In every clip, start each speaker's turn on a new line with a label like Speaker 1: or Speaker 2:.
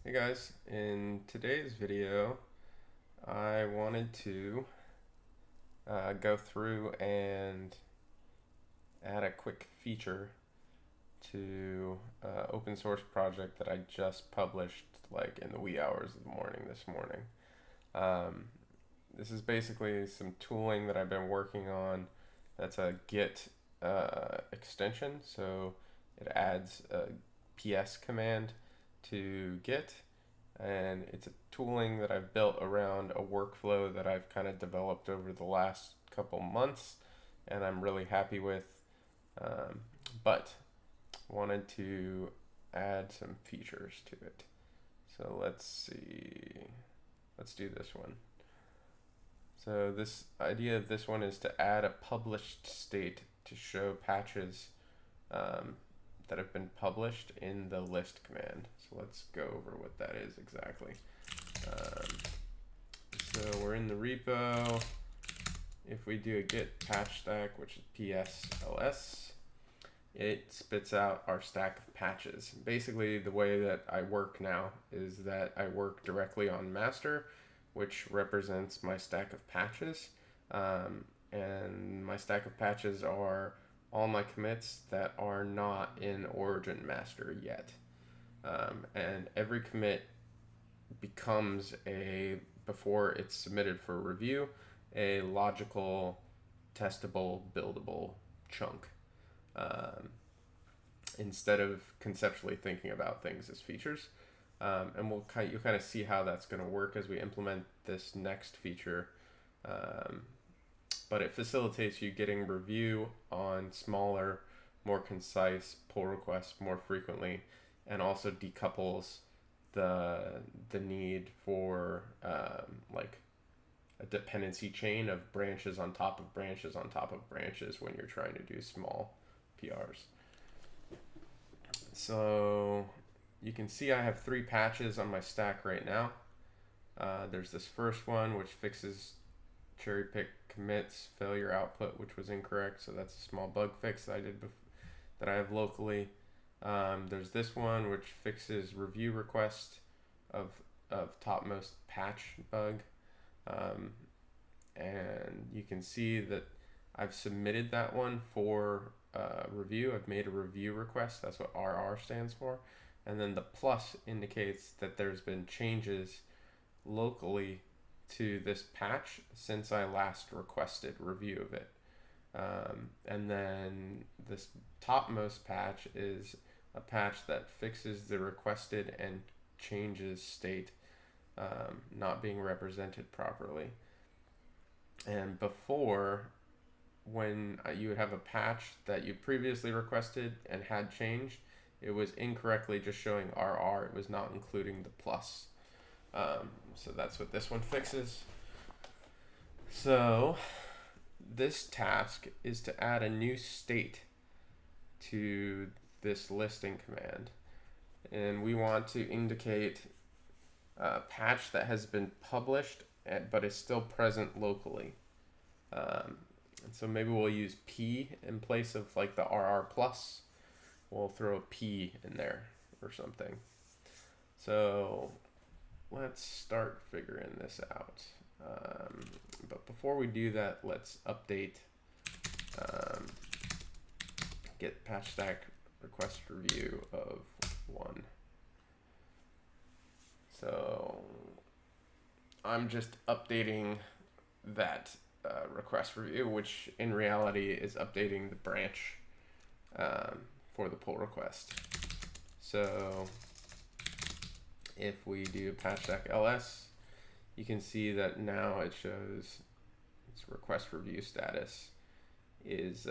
Speaker 1: Hey guys, in today's video I wanted to go through and add a quick feature to open source project that I just published like in the wee hours of the morning this morning. Um, this is basically some tooling that I've been working on that's a Git extension, so it adds a ps command to Git, and it's a tooling that I've built around a workflow that I've kind of developed over the last couple months and I'm really happy with, but wanted to add some features to it. So let's see, let's do this one. So this idea of this one is to add a published state to show patches that have been published in the list command. So let's go over what that is exactly. So we're in the repo. If we do a git patch stack, which is ps-ls, it spits out our stack of patches. Basically, the way that I work now is that I work directly on master, which represents my stack of patches. And my stack of patches are all my commits that are not in origin master yet. And every commit becomes before it's submitted for review, a logical, testable, buildable chunk. Instead of conceptually thinking about things as features. And you'll kind of see how that's going to work as we implement this next feature. But it facilitates you getting review on smaller, more concise pull requests more frequently, and also decouples the need for like a dependency chain of branches on top of branches on top of branches when you're trying to do small PRs. So you can see I have 3 patches on my stack right now. There's this first one which fixes cherry pick commits failure output, which was incorrect, so that's a small bug fix that I did that I have locally. There's this one which fixes review request of topmost patch bug, and you can see that I've submitted that one for review. I've made a review request. That's what RR stands for. And then the plus indicates that there's been changes locally to this patch since I last requested review of it. And then this topmost patch is a patch that fixes the requested and changes state not being represented properly. And before, when you would have a patch that you previously requested and had changed, it was incorrectly just showing RR. It was not including the plus. So that's what this one fixes. So this task is to add a new state to this listing command. And we want to indicate a patch that has been published but is still present locally. And so maybe we'll use P in place of like the RR plus. We'll throw a P in there or something. So let's start figuring this out. But before we do that, let's update git patch stack request review of 1. So I'm just updating that request review, which in reality is updating the branch for the pull request. So if we do patch stack ls, you can see that now it shows its request review status is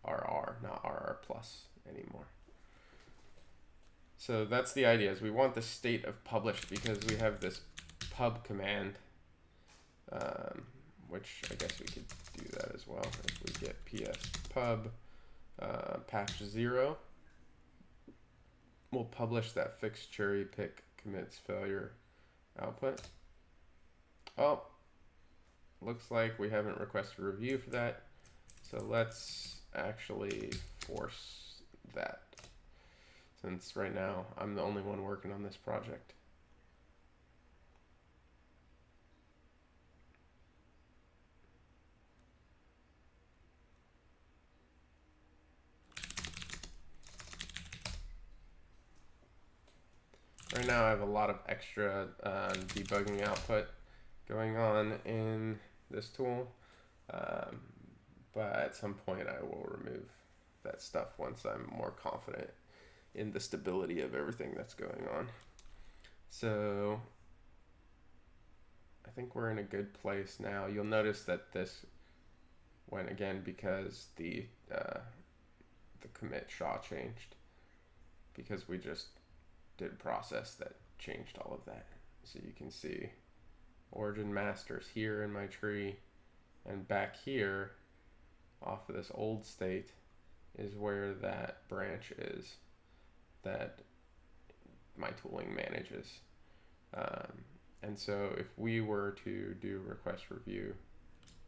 Speaker 1: RR, not RR plus anymore. So that's the idea, is we want the state of published because we have this pub command, which I guess we could do that as well. If we get ps pub patch 0, we'll publish that fixed cherry pick commits failure output. Oh, looks like we haven't requested a review for that. So let's actually force that. since right now I'm the only one working on this project. Right now I have a lot of extra debugging output going on in this tool, but at some point I will remove that stuff once I'm more confident in the stability of everything that's going on. So I think we're in a good place now. You'll notice that this went again because the commit SHA changed, because we just did a process that changed all of that. So you can see origin masters here in my tree, and back here off of this old state is where that branch is that my tooling manages. And so if we were to do request review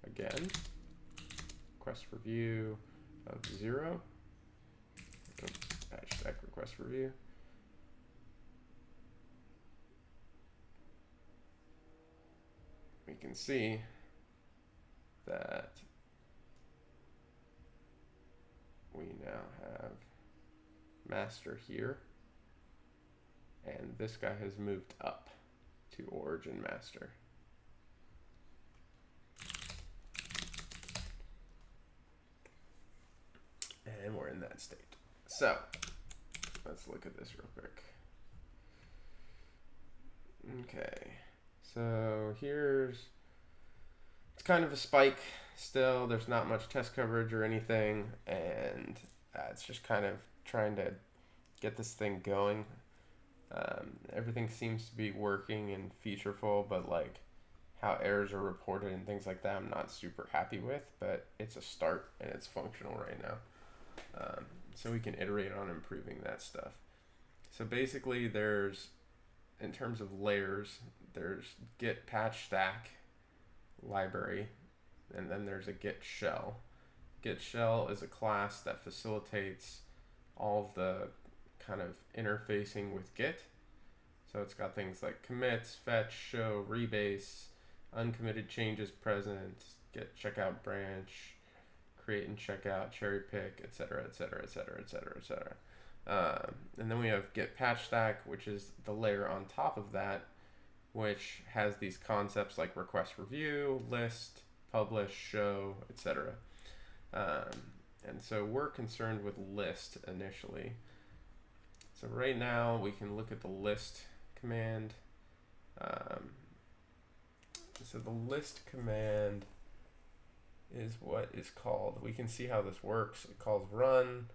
Speaker 1: again, request review of 0, patch stack request review, we can see that we now have master here, and this guy has moved up to origin master. And we're in that state. So let's look at this real quick. Okay, so it's kind of a spike still. There's not much test coverage or anything, and it's just kind of trying to get this thing going. Everything seems to be working and featureful, but like how errors are reported and things like that I'm not super happy with, but it's a start and it's functional right now. So we can iterate on improving that stuff. So basically there's, in terms of layers, there's Git Patch Stack library, and then there's a Git shell. Git shell is a class that facilitates all of the kind of interfacing with Git. So it's got things like commits, fetch, show, rebase, uncommitted changes present, get checkout branch, create and checkout, cherry pick, etc., etc., etc., etc., etc. And then we have Git Patch Stack, which is the layer on top of that, which has these concepts like request review, list, publish, show, etc. And so we're concerned with list initially. So right now we can look at the list command. So the list command is what is called, we can see how this works. It calls run.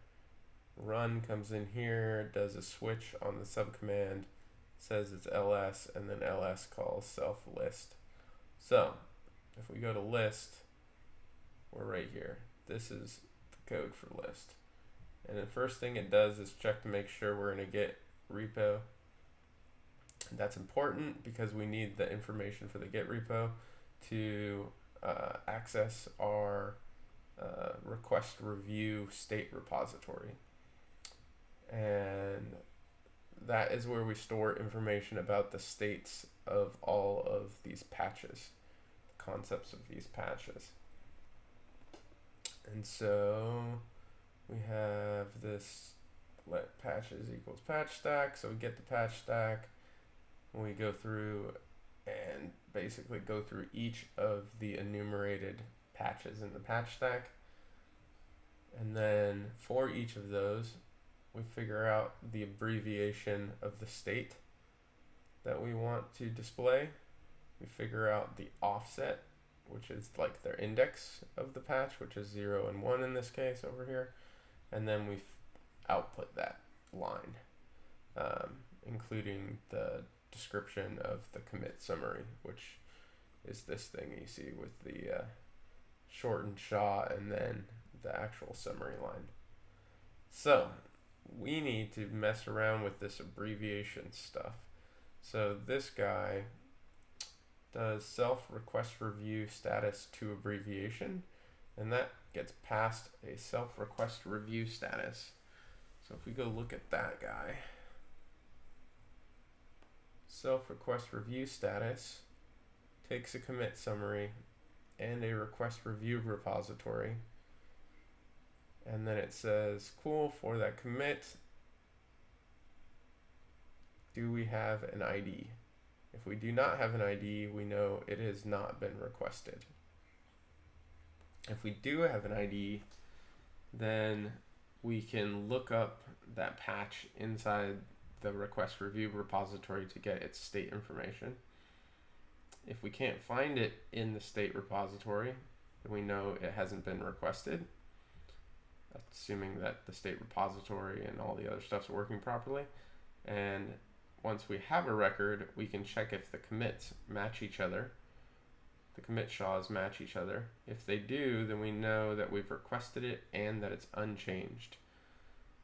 Speaker 1: Run comes in here, does a switch on the subcommand, says it's ls, and then ls calls self list. So if we go to list, we're right here. This is the code for list. And the first thing it does is check to make sure we're in a Git repo. That's important because we need the information for the Git repo to access our request review state repository. And that is where we store information about the states of all of these patches, the concepts of these patches. And so we have this let patches equals patch stack. So we get the patch stack, and we go through and basically go through each of the enumerated patches in the patch stack. And then for each of those, we figure out the abbreviation of the state that we want to display. We figure out the offset, which is like their index of the patch, which is 0 and 1 in this case over here. And then we output that line, including the description of the commit summary, which is this thing you see with the shortened SHA and then the actual summary line. So we need to mess around with this abbreviation stuff. So this guy does self request review status to abbreviation, and that gets passed a self request review status. So if we go look at that guy, self request review status takes a commit summary and a request review repository, and then it says, cool, for that commit, do we have an ID? If we do not have an ID, we know it has not been requested. If we do have an ID, then we can look up that patch inside the request review repository to get its state information. If we can't find it in the state repository, then we know it hasn't been requested, assuming that the state repository and all the other stuff's working properly. And once we have a record, we can check if the commits match each other. The commit SHAs match each other. If they do, then we know that we've requested it and that it's unchanged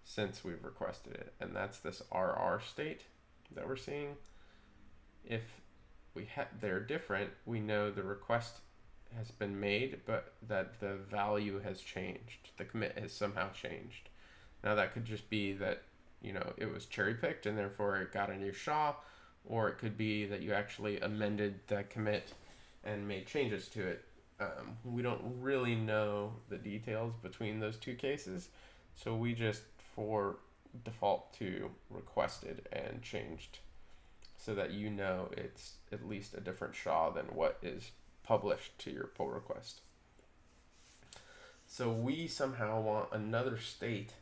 Speaker 1: since we've requested it. And that's this RR state that we're seeing. If they're different, we know the request has been made, but that the value has changed. The commit has somehow changed. Now that could just be that, you know, it was cherry picked and therefore it got a new SHA, or it could be that you actually amended the commit and made changes to it. We don't really know the details between those two cases, so we just for default to requested and changed so that you know it's at least a different SHA than what is published to your pull request. So we somehow want another state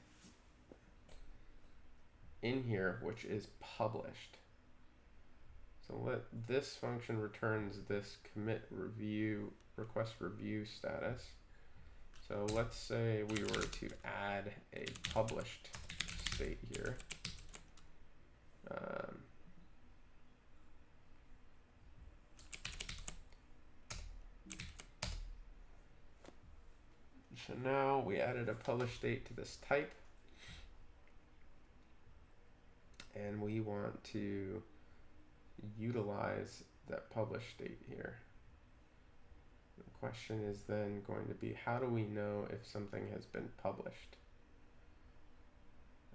Speaker 1: in here which is published. So this function returns this commit review, request review status. So let's say we were to add a published state here. So now we added a published state to this type, and we want to utilize that published state here. The question is then going to be, how do we know if something has been published?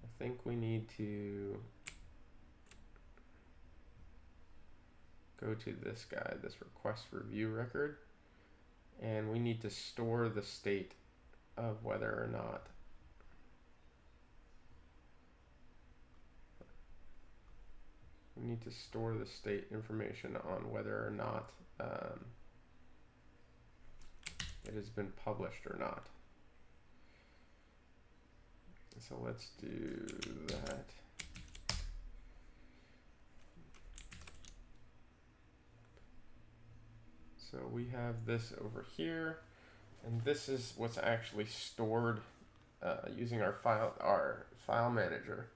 Speaker 1: I think we need to go to this guy, this request review record, and we need to store the state of whether or not we need to store the state information on whether or not it has been published or not. So let's do that. So we have this over here, and this is what's actually stored using our file manager.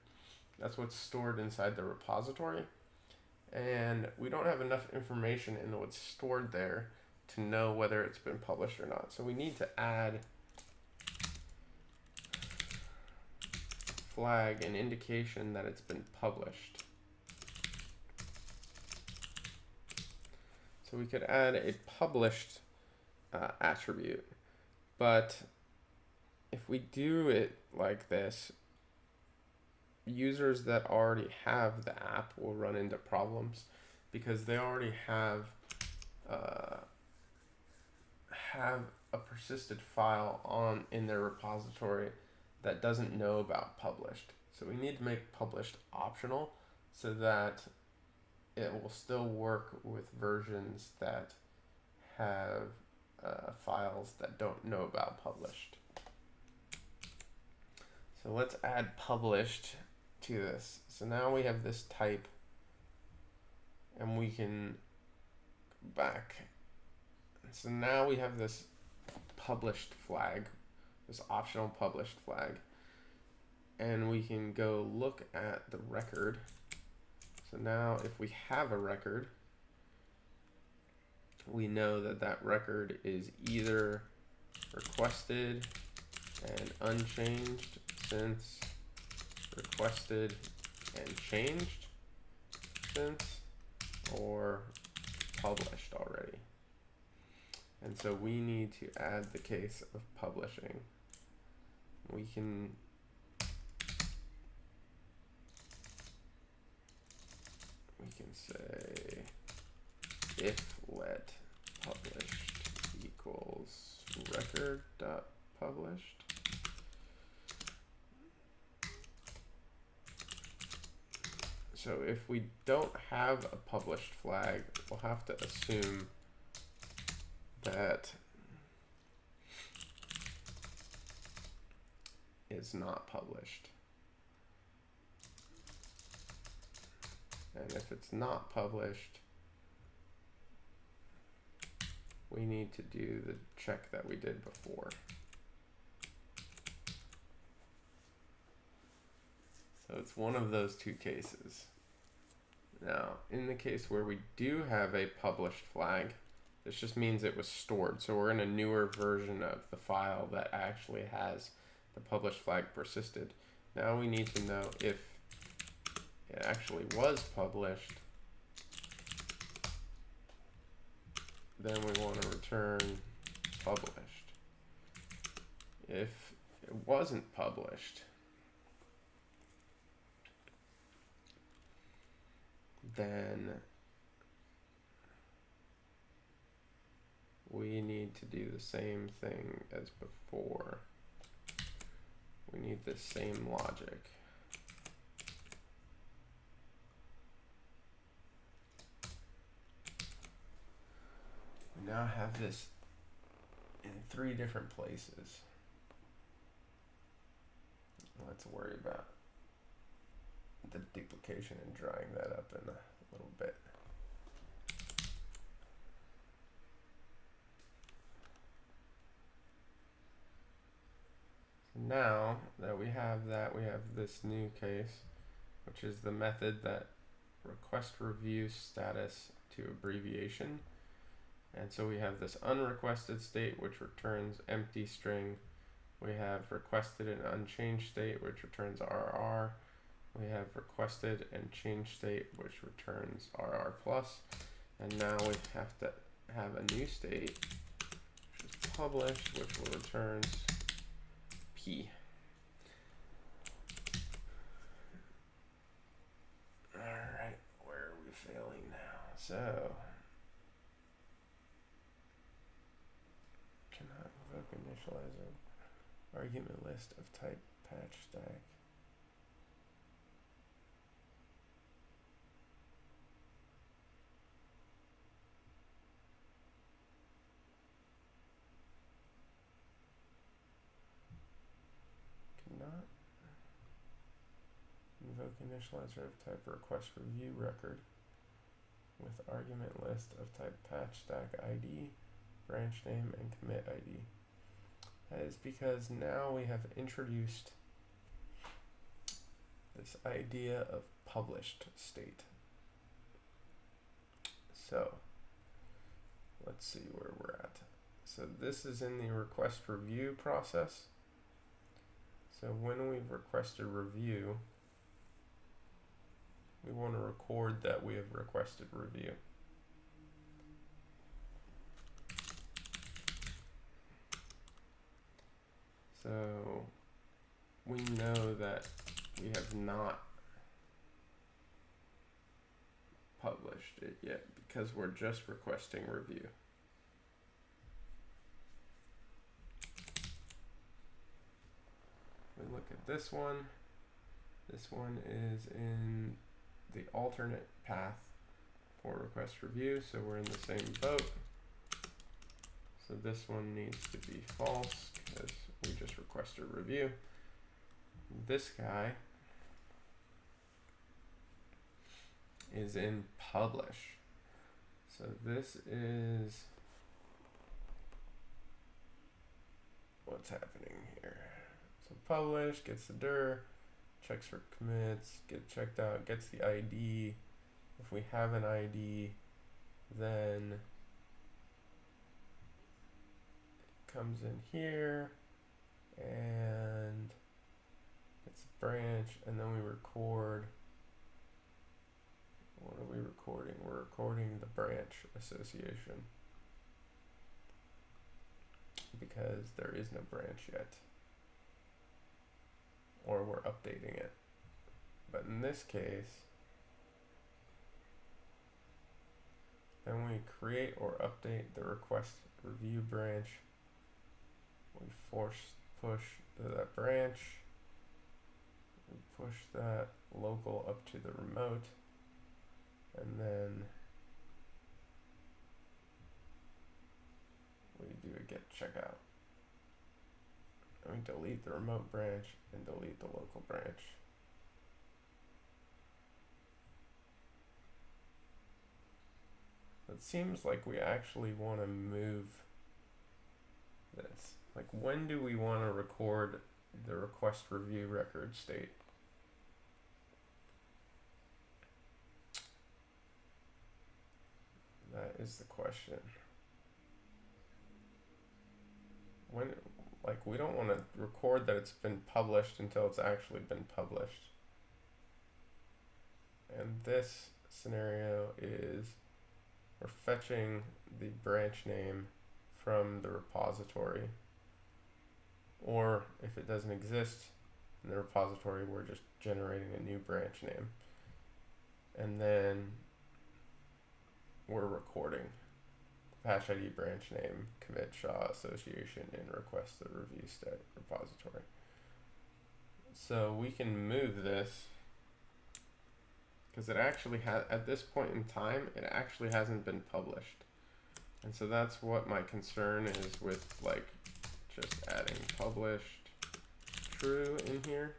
Speaker 1: That's what's stored inside the repository, and we don't have enough information in what's stored there to know whether it's been published or not. So we need to add flag, an indication that it's been published. So we could add a published attribute, but if we do it like this, users that already have the app will run into problems because they already have a persisted file in their repository that doesn't know about published. So we need to make published optional so that it will still work with versions that have files that don't know about published. So let's add published to this. So now we have this type, and we can go back. So now we have this published flag, this optional published flag, and we can go look at the record. So now if we have a record, we know that that record is either requested and unchanged since, requested and changed since, or published already. And so we need to add the case of publishing. We can we can say if let published equals record dot published. So if we don't have a published flag, we'll have to assume that it's not published. And if it's not published, we need to do the check that we did before. So it's one of those two cases. Now, in the case where we do have a published flag, this just means it was stored. So we're in a newer version of the file that actually has the published flag persisted. Now we need to know if it actually was published. Then we want to return published. If it wasn't published, then we need to do the same thing as before. We need the same logic. We now have this in 3 different places. Let's worry about the duplication and drying that up in a little bit. So now that we have this new case, which is the method that request review status to abbreviation. And so we have this unrequested state, which returns empty string. We have requested and unchanged state, which returns RR. We have requested and changed state, which returns RR plus. And now we have to have a new state, which is published, which will return P. All right, where are we failing now? So cannot invoke initializer argument list of type patch stack. Cannot invoke initializer of type request review record with argument list of type patch stack ID, branch name, and commit ID. That is because now we have introduced this idea of published state. So let's see where we're at. So this is in the request review process. So when we've requested review, we want to record that we have requested review. So we know that we have not published it yet because we're just requesting review. We look at this one. This one is in the alternate path for request review, so we're in the same boat. So this one needs to be false because we just requested review. This guy is in publish. So this is what's happening here. So publish gets the dir, checks for commits, get checked out, gets the ID. If we have an ID, then it comes in here and gets a branch, and then we record. What are we recording? We're recording the branch association because there is no branch yet, or we're updating it. But in this case, Then we create or update the request review branch. We push to that branch. We push that local up to the remote. And then we do a git checkout. And we delete the remote branch and delete the local branch. It seems like we actually want to move this. Like, when do we want to record the request review record state? That is the question. When, like, we don't want to record that it's been published until it's actually been published. And this scenario is we're fetching the branch name from the repository. Or if it doesn't exist in the repository, we're just generating a new branch name. And then we're recording the patch ID branch name, commit SHA association, and request the review state repository. So we can move this because it actually has, at this point in time, it actually hasn't been published. And so that's what my concern is with, like, just adding published true in here,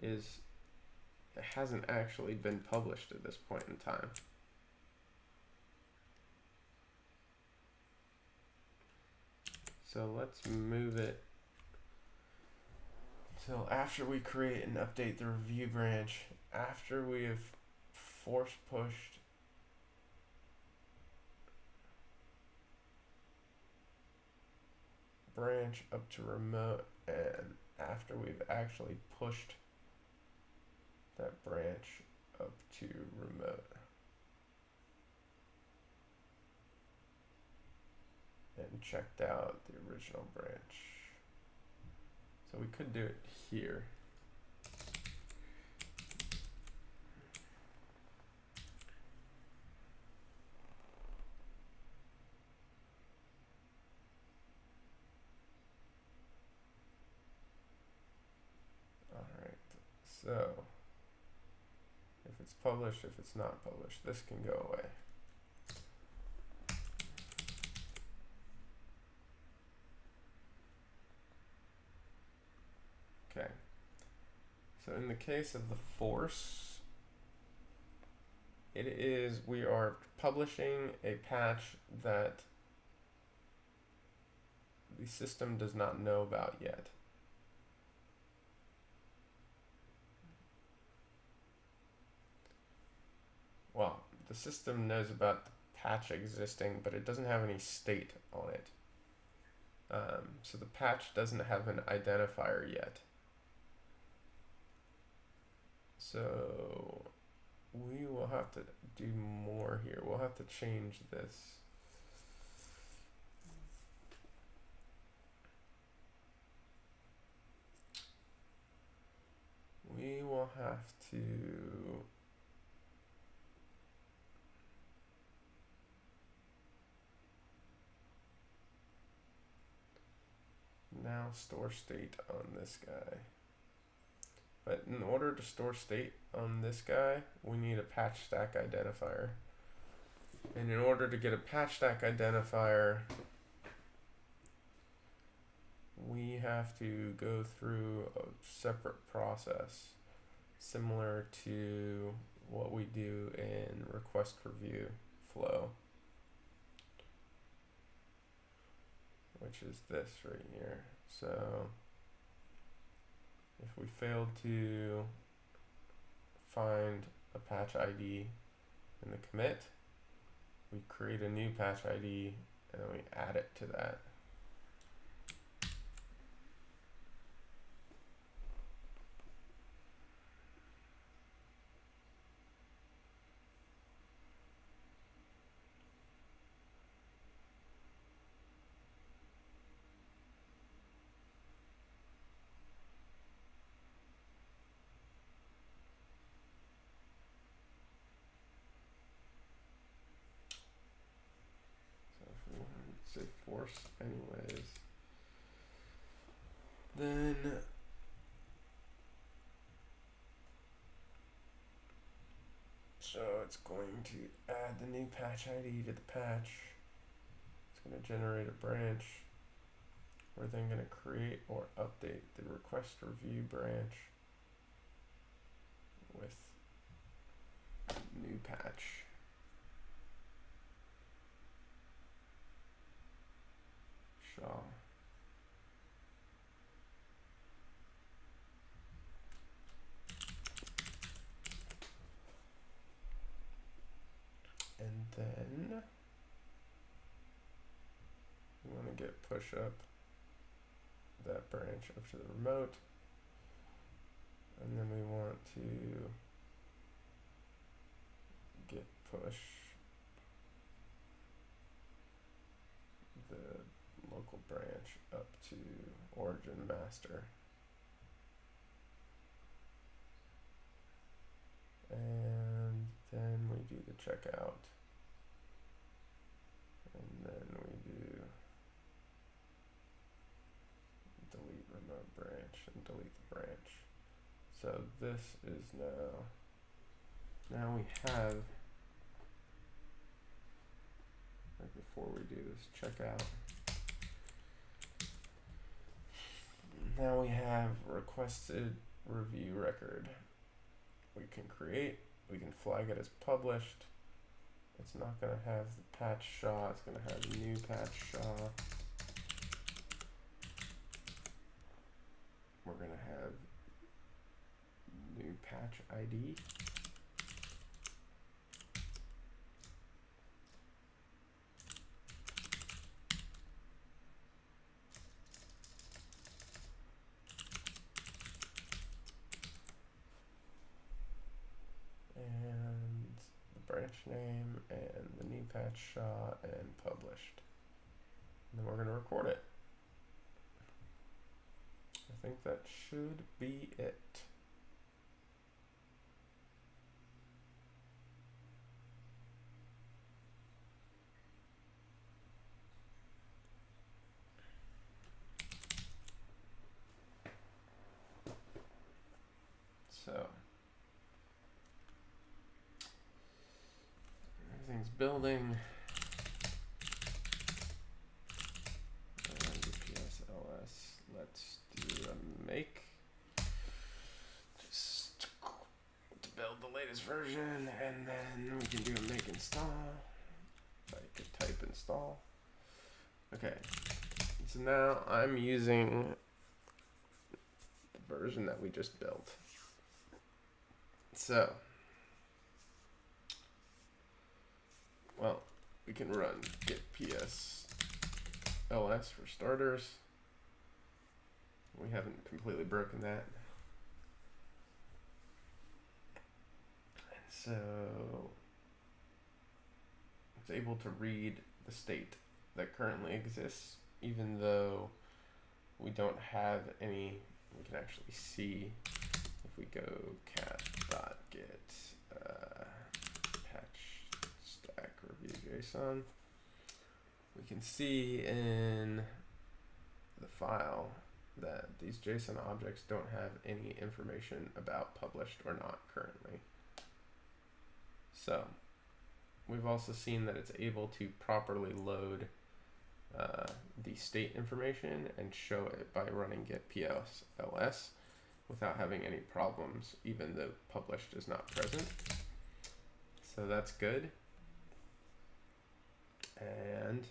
Speaker 1: is it hasn't actually been published at this point in time. So let's move it till after we create and update the review branch, after we have force pushed branch up to remote, and after we've actually pushed that branch up to remote. And checked out the original branch. So we could do it here. All right, so if it's published, if it's not published, this can go away. Okay, so in the case of the force, it is, we are publishing a patch that the system does not know about yet. Well, the system knows about the patch existing, but it doesn't have any state on it. So the patch doesn't have an identifier yet. So we will have to do more here. We'll have to change this. We will have to now store state on this guy. But in order to store state on this guy, we need a patch stack identifier. And in order to get a patch stack identifier, we have to go through a separate process similar to what we do in request review flow, which is this right here. So if we failed to find a patch ID in the commit, we create a new patch ID and then we add it to that. force anyways. Then so it's going to add the new patch ID to the patch. It's going to generate a branch. We're then going to create or update the request review branch with new patch. Shaw. And then we want to get push up that branch up to the remote. And then we want to git push the local branch up to origin master. And then we do the checkout. And then we do delete remote branch and delete the branch. So this is now we have, right before we do this checkout, now we have requested review record. We can create, we can flag it as published. It's not going to have the patch SHA, it's going to have new patch SHA. We're going to have new patch ID. And the branch name and the new patch SHA and published. And then we're going to record it. I think that should be it. So everything's building. git-ps ls. Let's do a make. Just to build the latest version, and then we can do a make install. I could type install. Okay. So now I'm using the version that we just built. So, well, we can run git-ps ls for starters. We haven't completely broken that. And so it's able to read the state that currently exists, even though we don't have any. We can actually see if we go cat.git patch stack review JSON. We can see in the file that these JSON objects don't have any information about published or not currently. So we've also seen that it's able to properly load the state information and show it by running git-ps ls without having any problems, even though published is not present. So that's good. And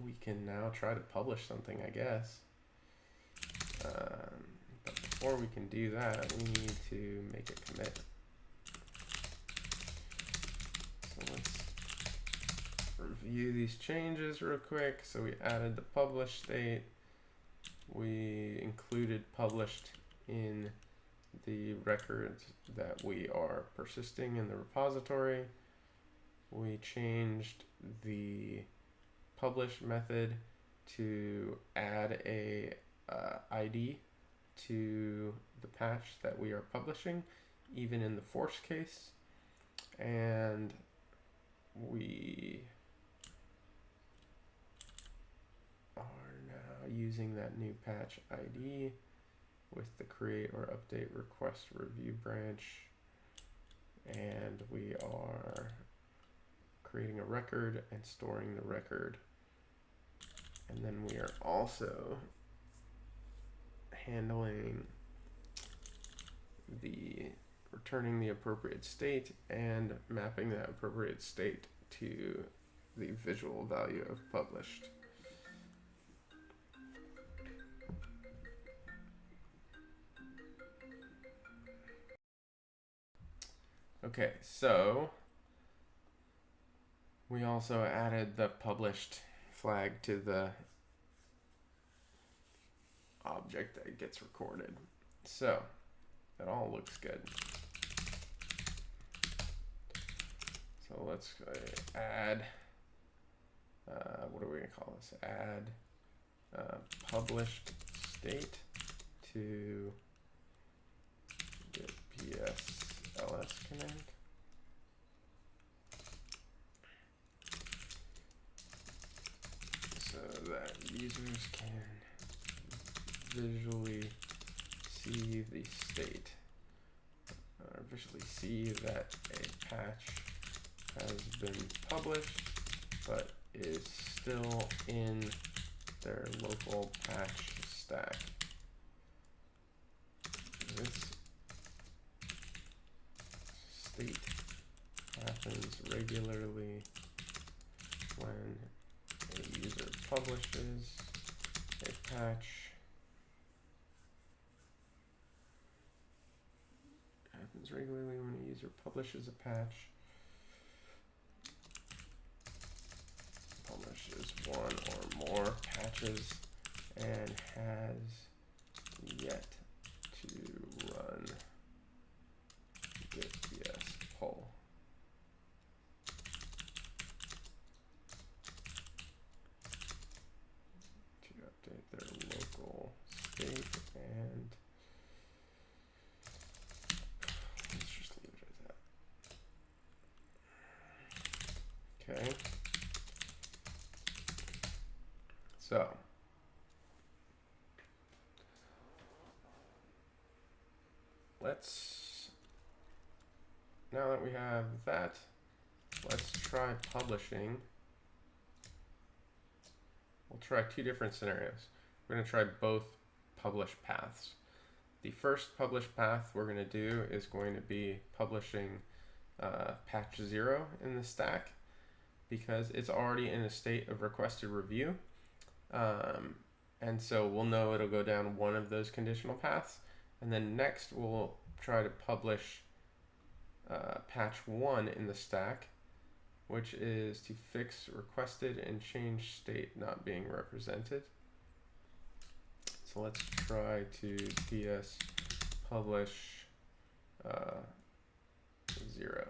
Speaker 1: we can now try to publish something, I guess. But before we can do that, we need to make a commit. So let's review these changes real quick. So we added the published state. We included published in the records that we are persisting in the repository. We changed the publish method to add a ID to the patch that we are publishing, even in the force case. And we using that new patch ID with the create or update request review branch. And we are creating a record and storing the record. And then we are also handling the returning the appropriate state and mapping that appropriate state to the visual value of published. Okay, so we also added the published flag to the object that gets recorded. So that all looks good. So let's add, what are we gonna call this? Add published state to git-ps ls command. So that users can visually see the state, or visually see that a patch has been published, but is still in their local patch stack. This state happens regularly when a user publishes a patch. Happens regularly when a user publishes a patch. Publishes one or more patches and has yet to run git-ps pull. To update their local state, and let's just leave it at that. Okay. So now that we have that, let's try publishing. We'll try two different scenarios. We're going to try both publish paths. The first publish path we're going to do is going to be publishing patch 0 in the stack, because it's already in a state of requested review. And so we'll know it'll go down one of those conditional paths. And then next we'll try to publish patch 1 in the stack, which is to fix requested and change state not being represented. So let's try to ps publish 0,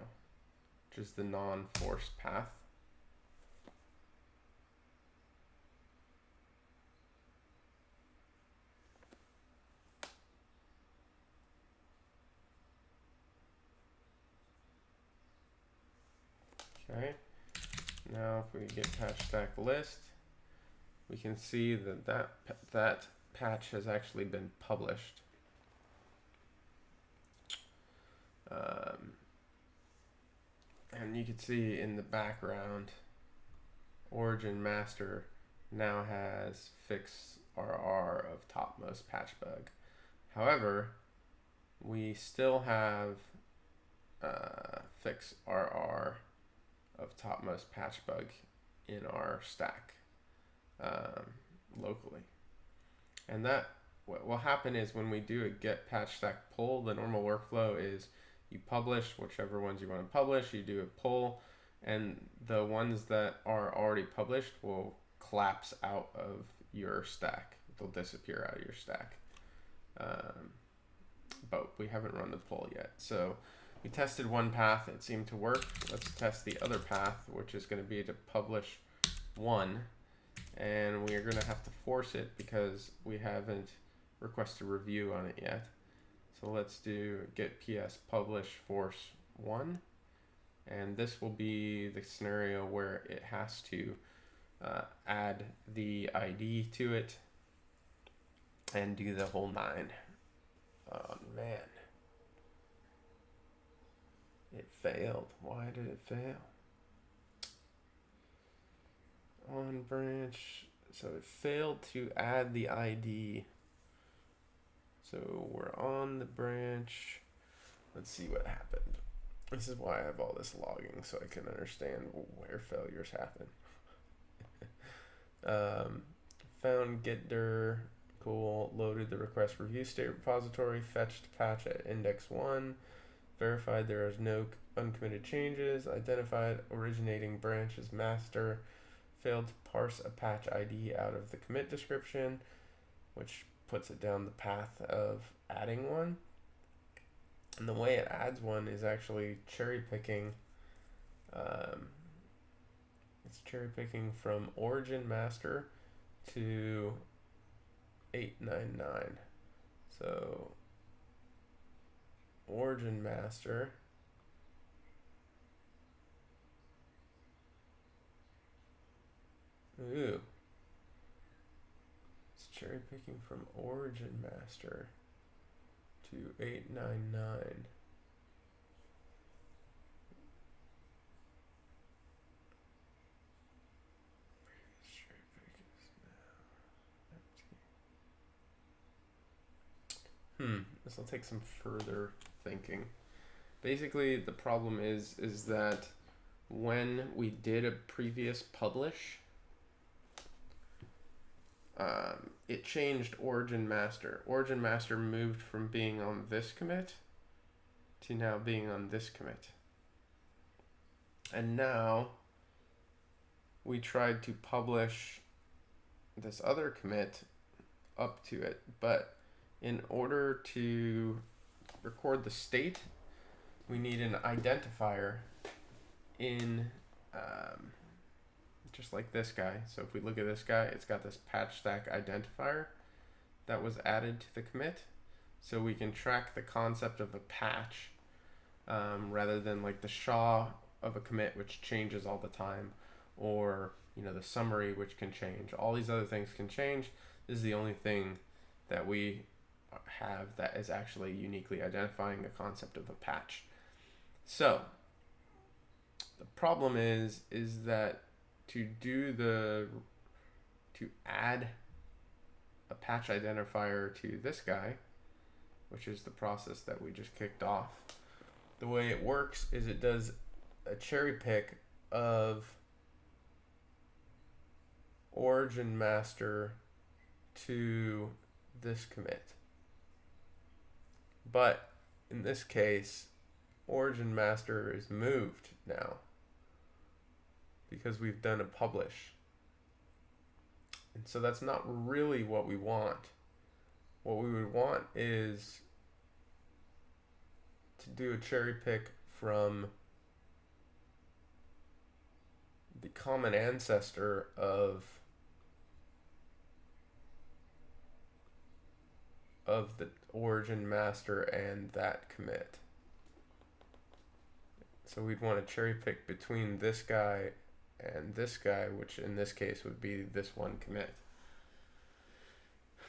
Speaker 1: which is the non-force path. Okay, now if we get patch stack list, we can see that that patch has actually been published. And you can see in the background, origin master now has fix RR of topmost patch bug. However, we still have fix RR of topmost patch bug in our stack locally. And that, what will happen is when we do a get patch stack pull, the normal workflow is you publish whichever ones you want to publish, you do a pull, and the ones that are already published will collapse out of your stack. They'll disappear out of your stack. But we haven't run the pull yet. So we tested one path, it seemed to work. Let's test the other path, which is going to be to publish 1. And we are going to have to force it because we haven't requested review on it yet. So let's do git-ps publish force 1. And this will be the scenario where it has to add the ID to it and do the whole 9. Oh man, it failed. Why did it fail? On branch, so it failed to add the ID. So we're on the branch. Let's see what happened. This is why I have all this logging, so I can understand where failures happen. Found git-dir, cool. Loaded the request review state repository, fetched patch at index 1, verified there is no uncommitted changes, identified originating branch as master, failed to parse a patch ID out of the commit description, which puts it down the path of adding one. And the way it adds one is actually cherry picking. It's cherry picking from origin master to 899. So origin master. Ooh. It's cherry picking from origin master to 899. This will take some further thinking. Basically, the problem is that when we did a previous publish, it changed origin master. Origin master moved from being on this commit to now being on this commit. And now we tried to publish this other commit up to it, but in order to record the state, we need an identifier in just like this guy. So if we look at this guy, it's got this patch stack identifier that was added to the commit, so we can track the concept of a patch rather than like the SHA of a commit, which changes all the time, or the summary, which can change. All these other things can change. This is the only thing that we have that is actually uniquely identifying the concept of a patch. So the problem is that to add a patch identifier to this guy, which is the process that we just kicked off, the way it works is it does a cherry pick of origin master to this commit. But in this case, origin master is moved now because we've done a publish. And so that's not really what we want. What we would want is to do a cherry pick from the common ancestor of the origin master and that commit. So we'd want to cherry pick between this guy and this guy, which in this case would be this one commit.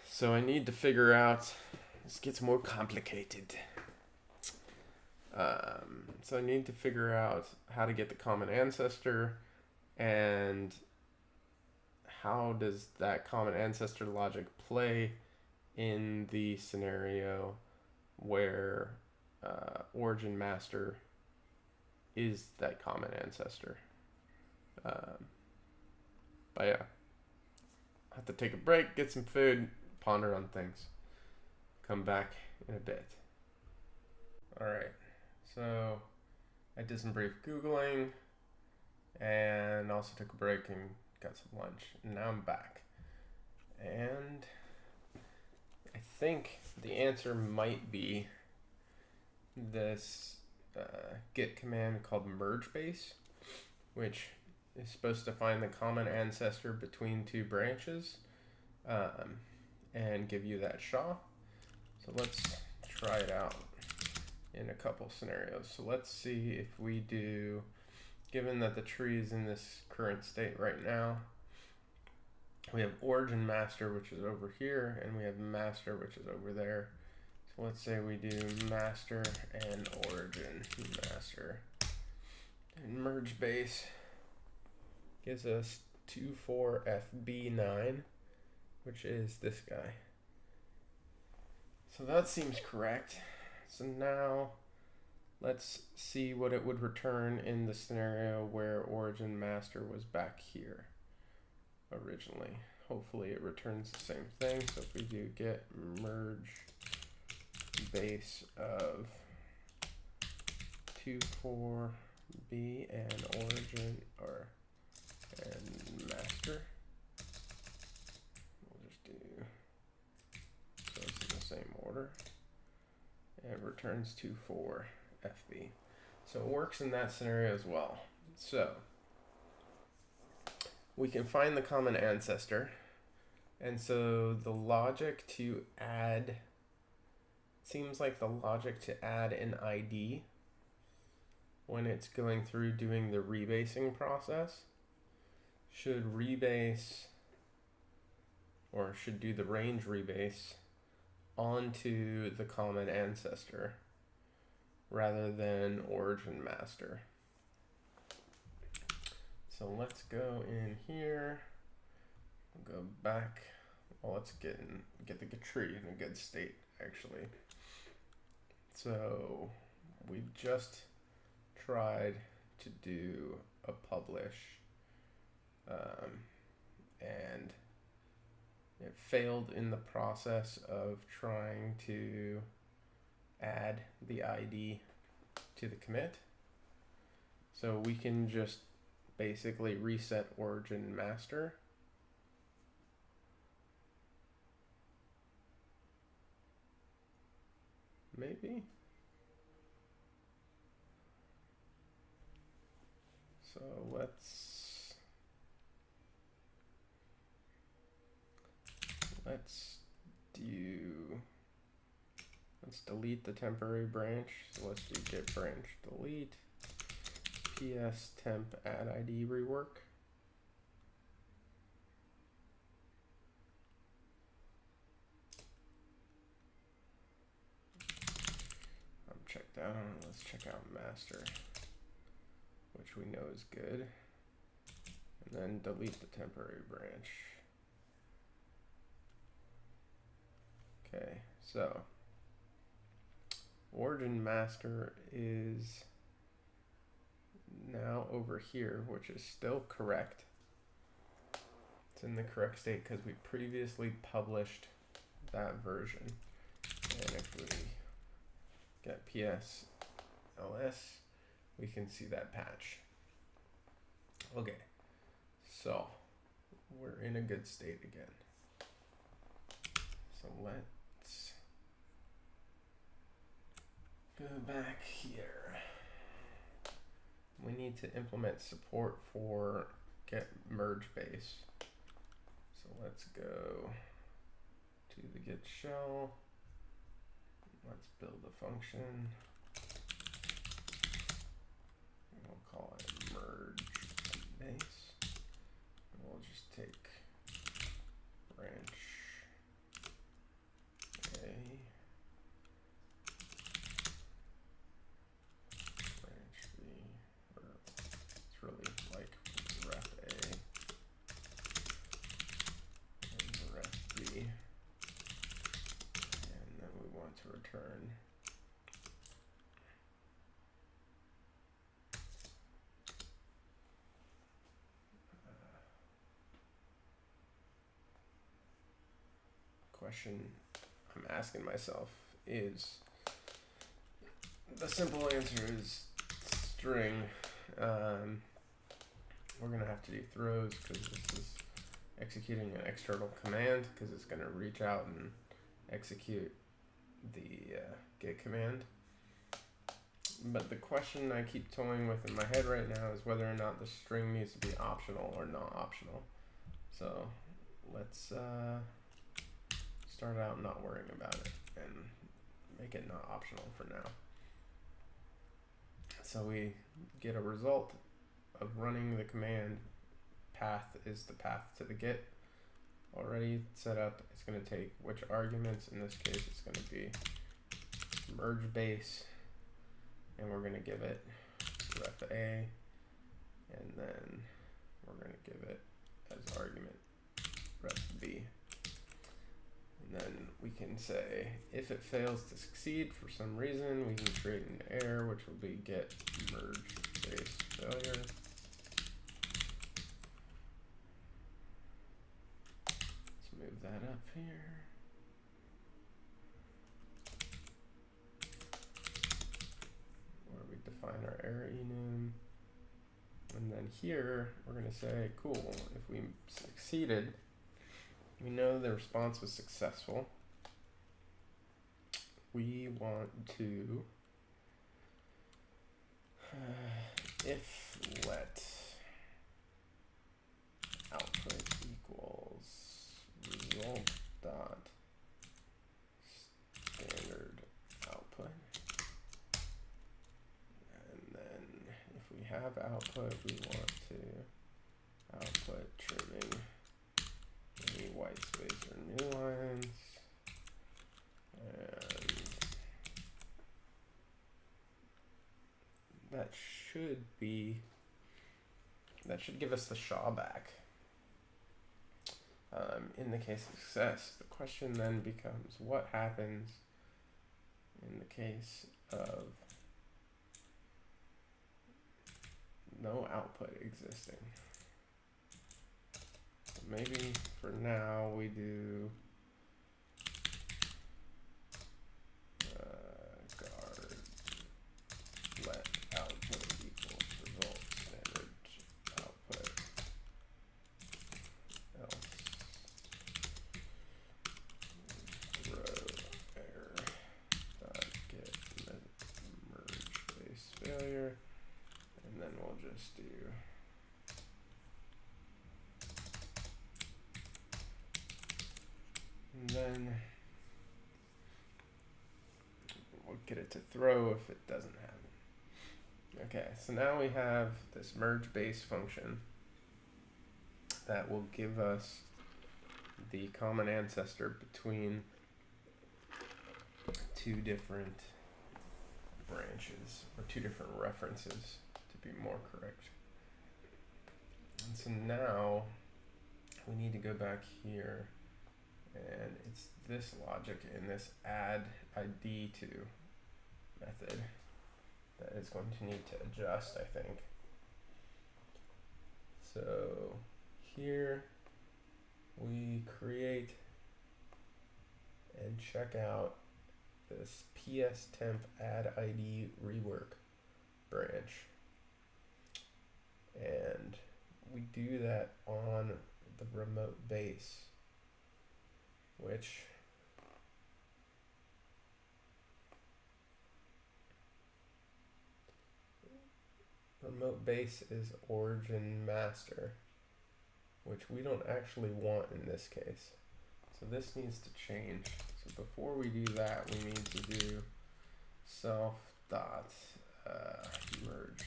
Speaker 1: So I need to figure out, this gets more complicated. So I need to figure out how to get the common ancestor, and how does that common ancestor logic play in the scenario where origin master is that common ancestor. But yeah, I have to take a break, get some food, ponder on things. Come back in a bit. Alright, so I did some brief Googling and also took a break and got some lunch. And now I'm back. And I think the answer might be this Git command called merge base, which is supposed to find the common ancestor between two branches and give you that SHA. So let's try it out in a couple scenarios. So let's see if we do, given that the tree is in this current state right now, we have origin master, which is over here, and we have master, which is over there. So let's say we do master and origin master. And merge base gives us 24FB9, which is this guy. So that seems correct. So now let's see what it would return in the scenario where origin master was back here originally. Hopefully it returns the same thing. So if we do get merge base of 24B and origin and master, we'll just do those in the same order, and it returns 24FB. So it works in that scenario as well. So we can find the common ancestor, and so the logic to add, seems like the logic to add an ID when it's going through doing the rebasing process should rebase, or should do the range rebase onto the common ancestor rather than origin master. So let's go in here, we'll go back. Well, let's get the tree in a good state actually. So we've just tried to do a publish, and it failed in the process of trying to add the ID to the commit. So we can just basically reset origin master. Maybe. So let's delete the temporary branch. So let's do git branch delete ps temp add ID rework. I'm checked out on it. Let's check out master, which we know is good, and then delete the temporary branch. Okay, so origin master is now over here, which is still correct. It's in the correct state because we previously published that version. And if we get ps ls, we can see that patch. Okay, so we're in a good state again. So let's go back here. We need to implement support for get merge base. So let's go to the git shell. Let's build a function. We'll call it merge base. And we'll just take branch A, branch B, or it's really like ref A and ref B, and then we want to return question I'm asking myself is, the simple answer is string. We're gonna have to do throws because this is executing an external command, because it's gonna reach out and execute the git command. But the question I keep toying with in my head right now is whether or not the string needs to be optional or not optional. So let's start out not worrying about it and make it not optional for now. So we get a result of running the command. Path is the path to the git. already set up. It's going to take which arguments. In this case, it's going to be merge base, and we're going to give it ref A, and then we're going to give it as argument ref B. And then we can say if it fails to succeed for some reason, we can create an error, which will be get merge base failure. Let's move that up here. Where we define our error enum. And then here, we're going to say, cool, if we succeeded, we know the response was successful. We want to if let output equals result dot standard output. And then if we have output, we want to output trimming any white space or new lines. And that should give us the SHA back. In the case of success, the question then becomes what happens in the case of no output existing. So maybe for now we do guard let output equals result standard output else throw error dot get merge base failure, and then we'll just do and then we'll get it to throw if it doesn't happen. Okay, so now we have this merge base function that will give us the common ancestor between two different branches, or two different references to be more correct. And so now we need to go back here, and it's this logic in this add ID to method that is going to need to adjust, I think. So here we create and check out this ps temp add ID rework branch, and we do that on the remote base, which remote base is origin master, which we don't actually want in this case. So this needs to change. So before we do that, we need to do self dot merge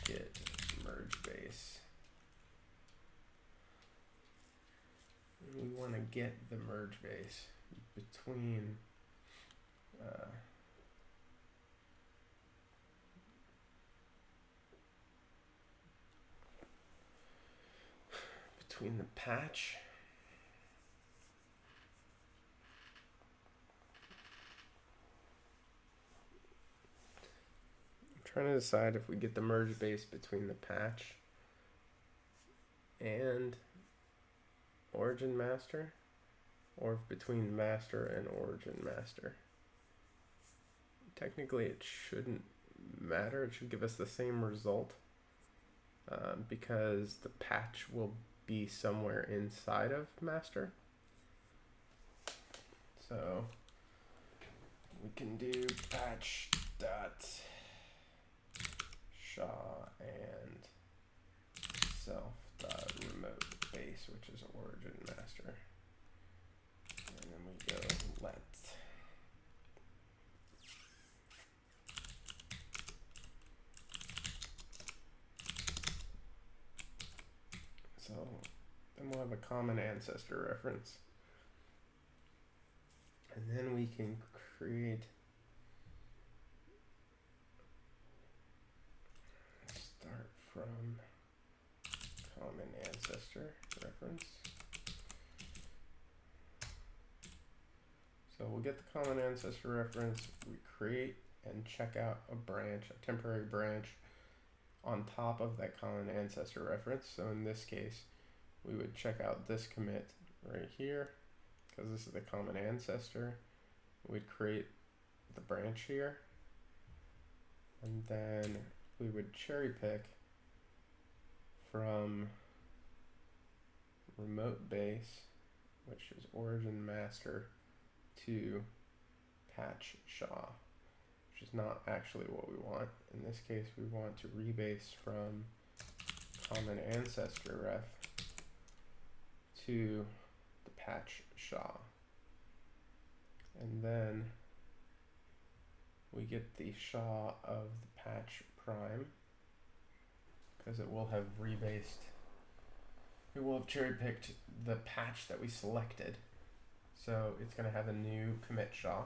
Speaker 1: git merge base. And we want to get the merge base between the patch I'm trying to decide if we get the merge base between the patch and origin master, or between master and origin master. Technically it shouldn't matter, it should give us the same result, because the patch will be somewhere inside of master. So we can do patch dot SHA and self dot remote base, which is origin master, and then we go let. So then and we'll have a common ancestor reference. And then we can create, start from common ancestor reference. So we'll get the common ancestor reference, we create and check out a branch, a temporary branch on top of that common ancestor reference. So in this case, we would check out this commit right here, because this is the common ancestor. We'd create the branch here, and then we would cherry pick from remote base, which is origin master, to patch SHA, which is not actually what we want. In this case, we want to rebase from common ancestor ref to the patch SHA. And then we get the SHA of the patch prime, because it will have rebased, it will have cherry picked the patch that we selected. So it's going to have a new commit SHA.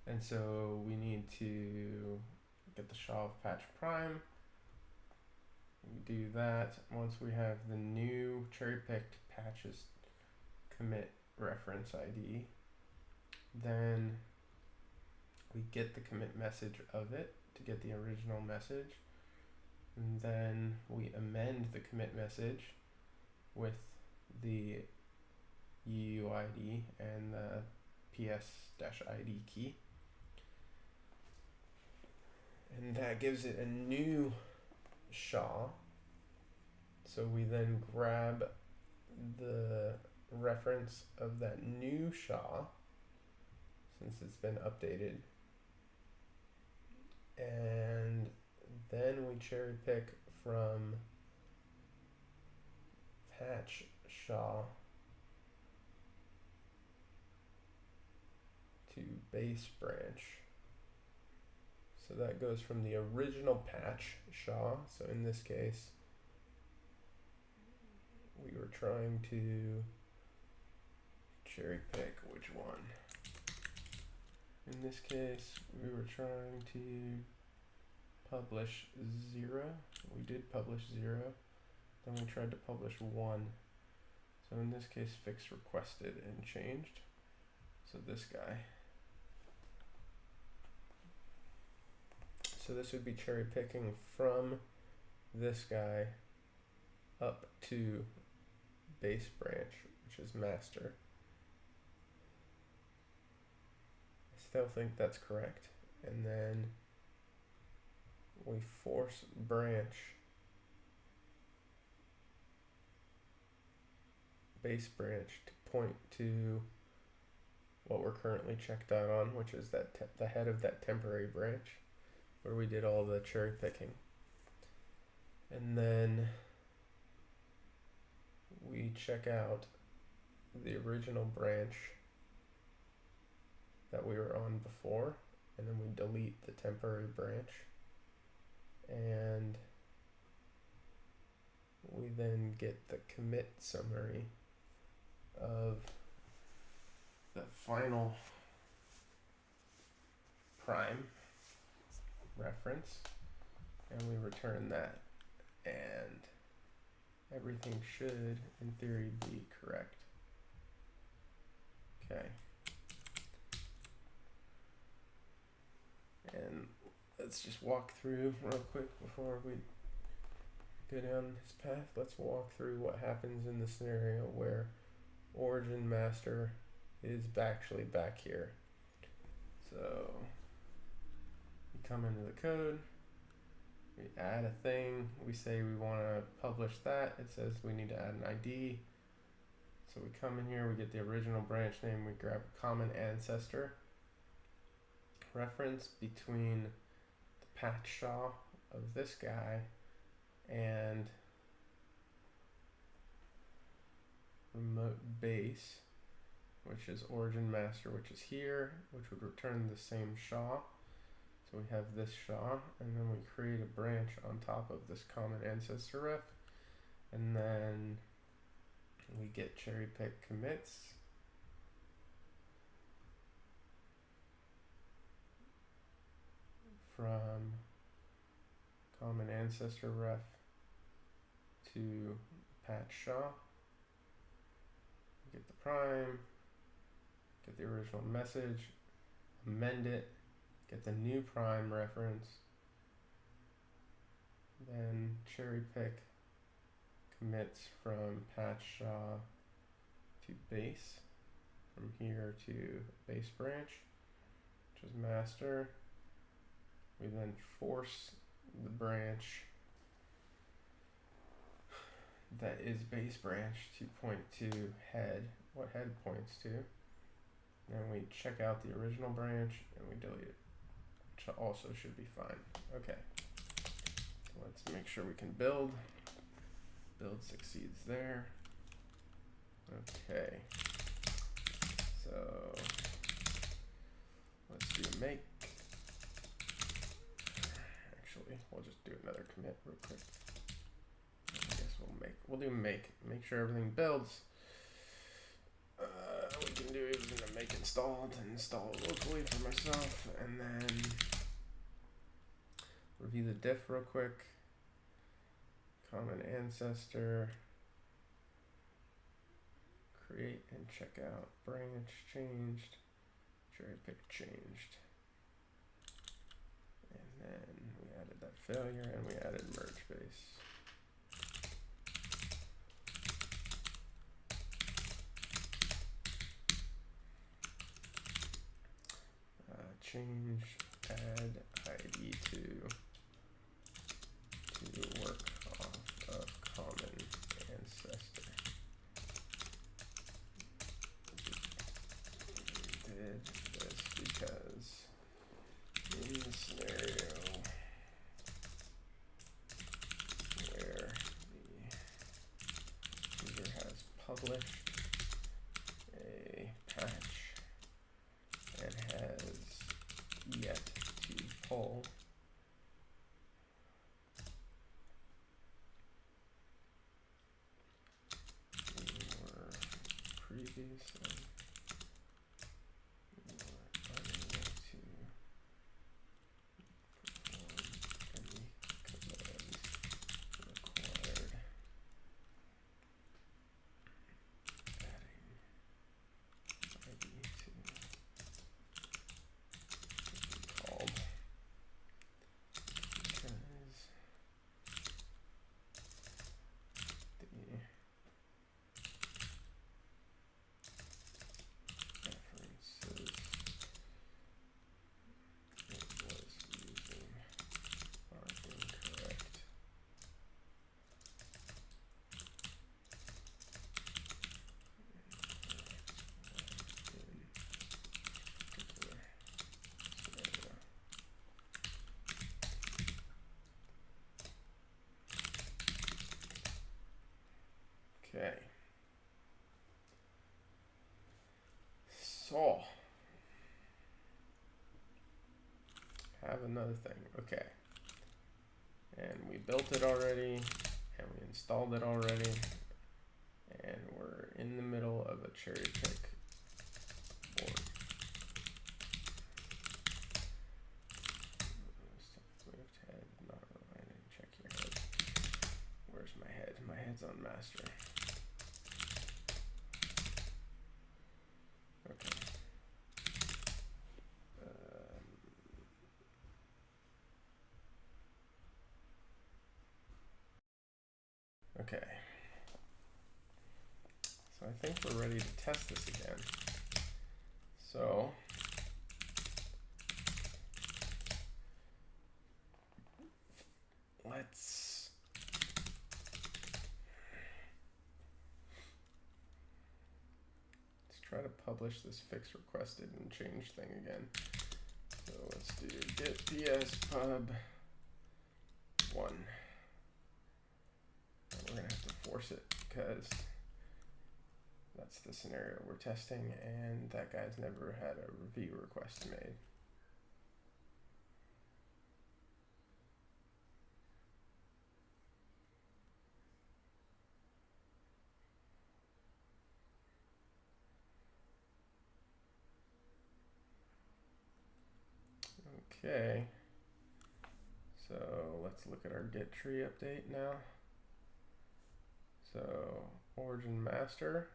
Speaker 1: And so we need to get the SHA of patch prime. We do that. Once we have the new cherry picked patches commit reference ID, then we get the commit message of it to get the original message. And then we amend the commit message with the UUID and the ps-id key. And that gives it a new SHA. So we then grab the reference of that new SHA, since it's been updated, and then we cherry pick from patch SHA to base branch. So that goes from the original patch SHA. So in this case, we were trying to cherry pick which one. In this case, we were trying to publish 0. We did publish 0. Then we tried to publish 1. So in this case, fix requested and changed. So this guy. So this would be cherry picking from this guy up to base branch, which is master. I still think that's correct. And then we force branch base branch to point to what we're currently checked out on, which is that the head of that temporary branch where we did all the cherry picking. And then we check out the original branch that we were on before, and then we delete the temporary branch, and we then get the commit summary of the final prime reference, and we return that, and everything should in theory be correct. Okay, and let's just walk through real quick before we go down this path. Let's walk through what happens in the scenario where origin master is actually back here. So we come into the code, we add a thing, we say we want to publish that, it says we need to add an ID. So we come in here, we get the original branch name, we grab a common ancestor reference between the patch SHA of this guy and remote base, which is origin master, which is here, which would return the same SHA. So we have this SHA, and then we create a branch on top of this common ancestor ref, and then we get cherry pick commits. From common ancestor ref to patch SHA. Get the prime, get the original message, amend it, get the new prime reference, then cherry pick commits from patch SHA to base, from here to base branch, which is master. We then force the branch that is base branch to point to head, what head points to. Then we check out the original branch and we delete it, which also should be fine. Okay, so let's make sure we can build. Build succeeds there. Okay, so let's do make. Actually, we'll just do another commit real quick. I guess we'll do make sure everything builds. We can do even a make installed and install it locally for myself, and then review the diff real quick. Common ancestor, create and check out, branch changed, cherry pick changed, and then we added that failure and we added merge base. Change add ID to work off of common ancestor. We did this because in the scenario where the user has published a patch and has yet to pull previously we were unable to perform any commands required, adding ID to called because the references it was using are incorrect. Okay. So, have another thing. Okay. And we built it already, and we installed it already, and we're in the middle of a cherry pick board. Moved head, not I didn't check your head. Where's my head? My head's on master. Okay. Okay. So I think we're ready to test this again. So let's try to publish this fix requested and change thing again. So let's do git-ps pub 1. And we're gonna have to force it because that's the scenario we're testing, and that guy's never had a review request made. Okay. So let's look at our Git tree update now. So origin master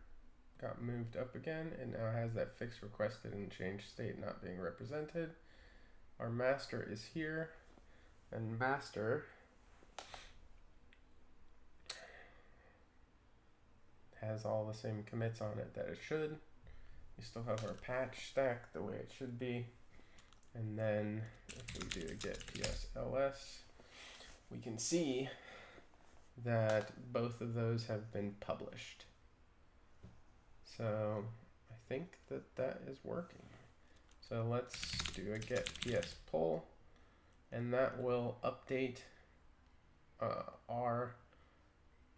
Speaker 1: got moved up again. It now has that fix requested and change state not being represented. Our master is here, and master has all the same commits on it that it should. We still have our patch stack the way it should be. And then if we do a git-ps ls, we can see that both of those have been published. So I think that that is working. So let's do a git-ps pull, and that will update our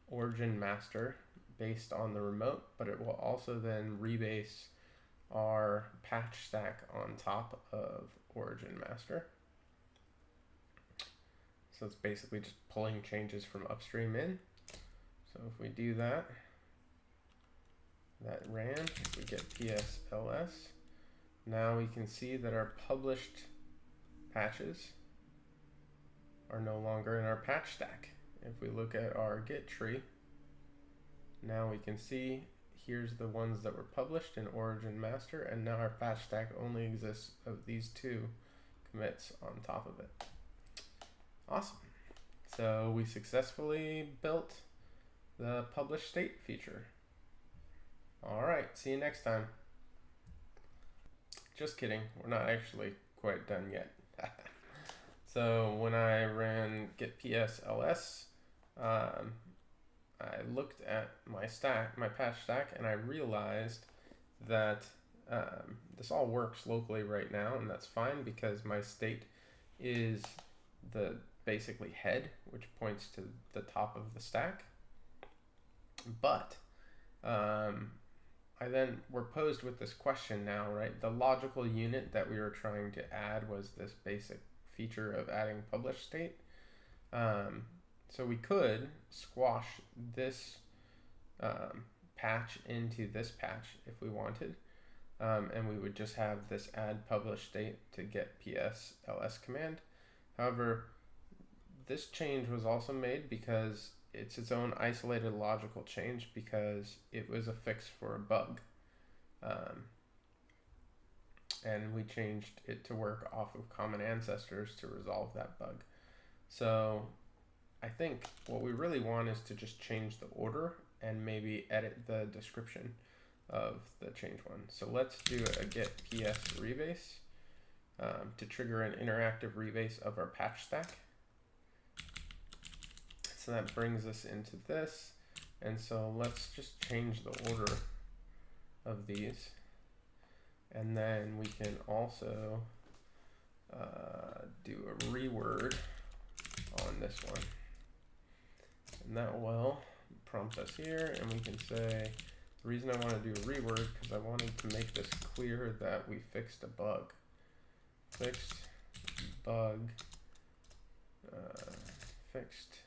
Speaker 1: origin master based on the remote, but it will also then rebase our patch stack on top of origin master. So it's basically just pulling changes from upstream in. So if we do that, that ran, if we get ps ls, now we can see that our published patches are no longer in our patch stack. If we look at our Git tree, now we can see here's the ones that were published in origin master, and now our patch stack only exists of these two commits on top of it. Awesome. So we successfully built the publish state feature. All right, see you next time. Just kidding, we're not actually quite done yet. So when I ran git-ps ls, I looked at my stack, my patch stack, and I realized that this all works locally right now, and that's fine because my state is the basically head, which points to the top of the stack. But I then were posed with this question now, right? The logical unit that we were trying to add was this basic feature of adding publish state. So we could squash this patch into this patch if we wanted, and we would just have this add publish state to get ps ls command. However, this change was also made because it's its own isolated logical change because it was a fix for a bug. And we changed it to work off of common ancestors to resolve that bug. So I think what we really want is to just change the order and maybe edit the description of the change one. So let's do a git-ps rebase to trigger an interactive rebase of our patch stack. So that brings us into this. And so let's just change the order of these. And then we can also do a reword on this one. And that will prompt us here, and we can say, the reason I want to do a reword because I wanted to make this clear that we fixed a bug. Fixed bug, fixed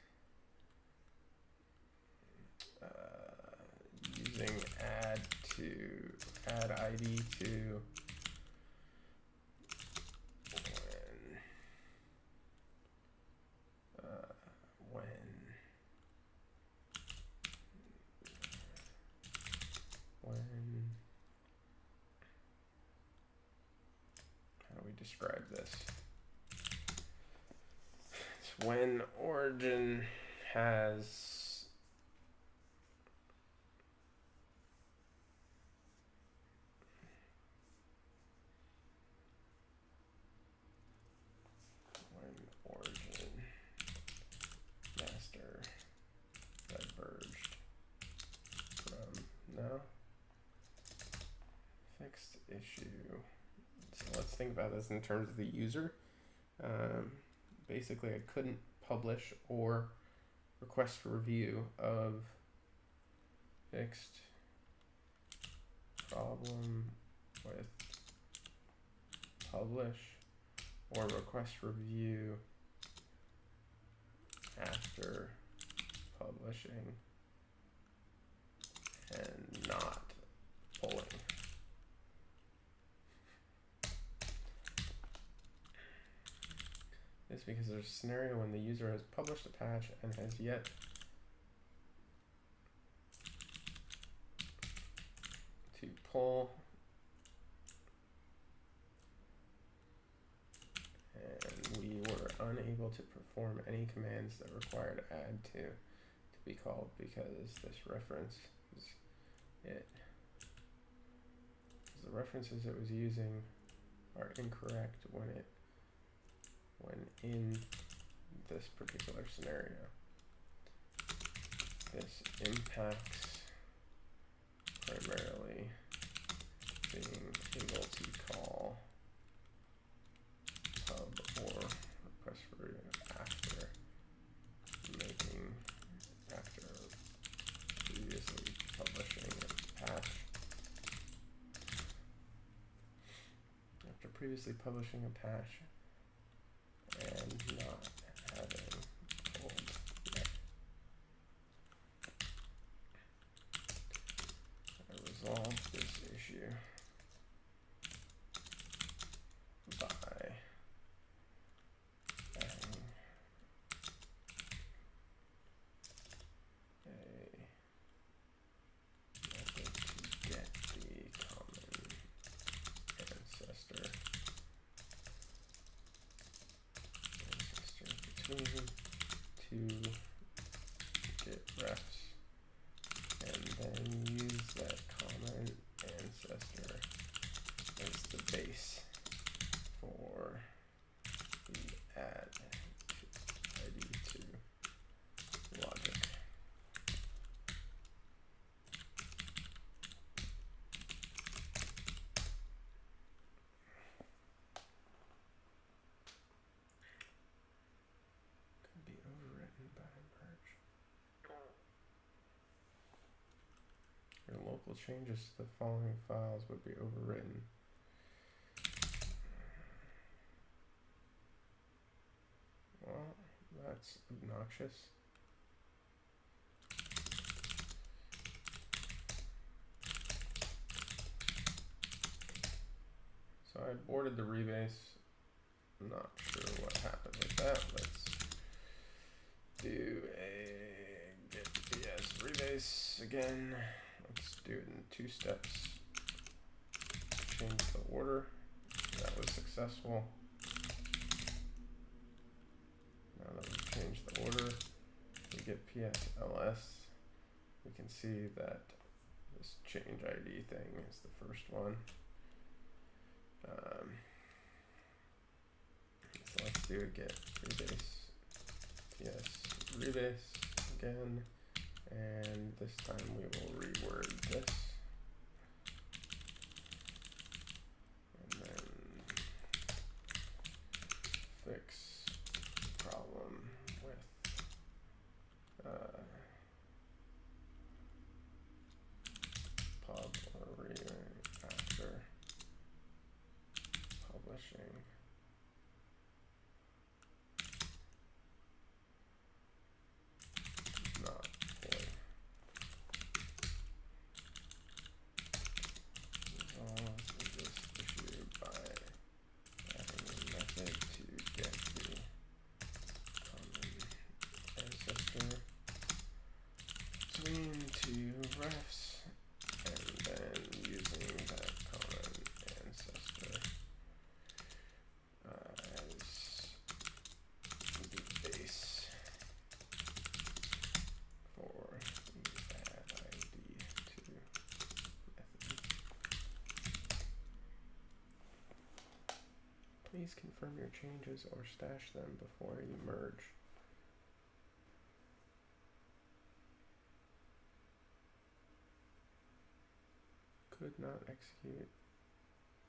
Speaker 1: using add ID to how do we describe this? It's when origin has fixed issue. So let's think about this in terms of the user. Basically, I couldn't publish or request review of fixed problem with publish or request review after publishing and not pulling. is because there's a scenario when the user has published a patch and has yet to pull and we were unable to perform any commands that required add to be called because this reference is it. The references it was using are incorrect when in this particular scenario. This impacts primarily being able to call hub or request for after previously publishing a patch. After previously publishing a patch and not having pulled yet. I resolved this issue by adding a method to get the common ancestor between two git refs and then use that common ancestor as the base for the add ID2 logic. Could be overwritten by merge. Your local changes to the following files would be overwritten. Well, that's obnoxious. So I aborted the rebase. I'm not sure what happened with that. Let's do a git-ps rebase again. Let's do it in 2 steps. Change the order. That was successful. Now that we've changed the order, we get ps-ls. We can see that this change ID thing is the first one. So let's do a git rebase ps rebase again, and this time we will reword this. And then fix problem with pub or after publishing not boy. Resolve this issue by adding a method to get the common ancestor between 2 refs and then using that common ancestor as the base for the add ID2 method. Please confirm your changes or stash them before you merge. Could not execute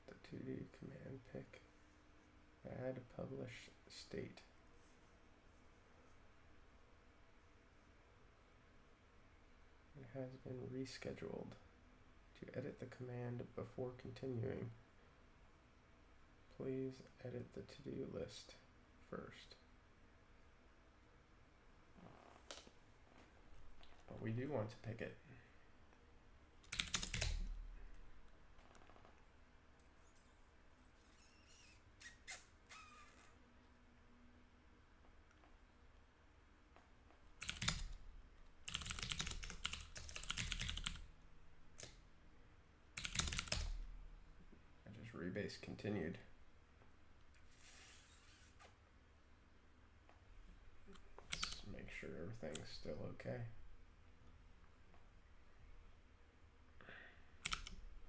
Speaker 1: the 2D command pick add publish state. It has been rescheduled to edit the command before continuing. Please edit the to-do list first. But we do want to pick it. database continued. Let's make sure everything's still okay.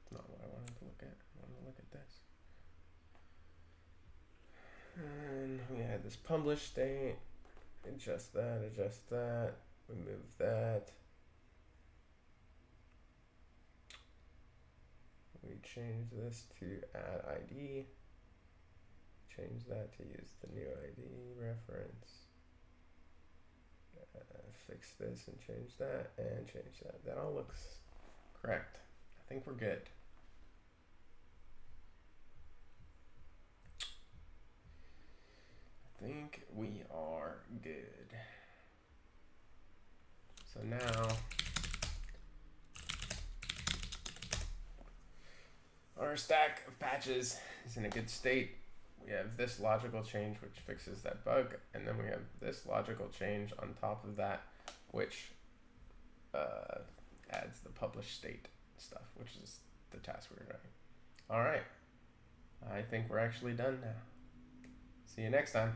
Speaker 1: It's not what I wanted to look at. I wanted to look at this. And we had this publish state. Adjust that, remove that. We change this to add ID. Change that to use the new ID reference. Fix this and change that and change that. That all looks correct. I think we're good. I think we are good. So now our stack of patches is in a good state. We have this logical change which fixes that bug, and then we have this logical change on top of that which adds the publish state stuff, which is the task we're running. All right, I think we're actually done now. See you next time.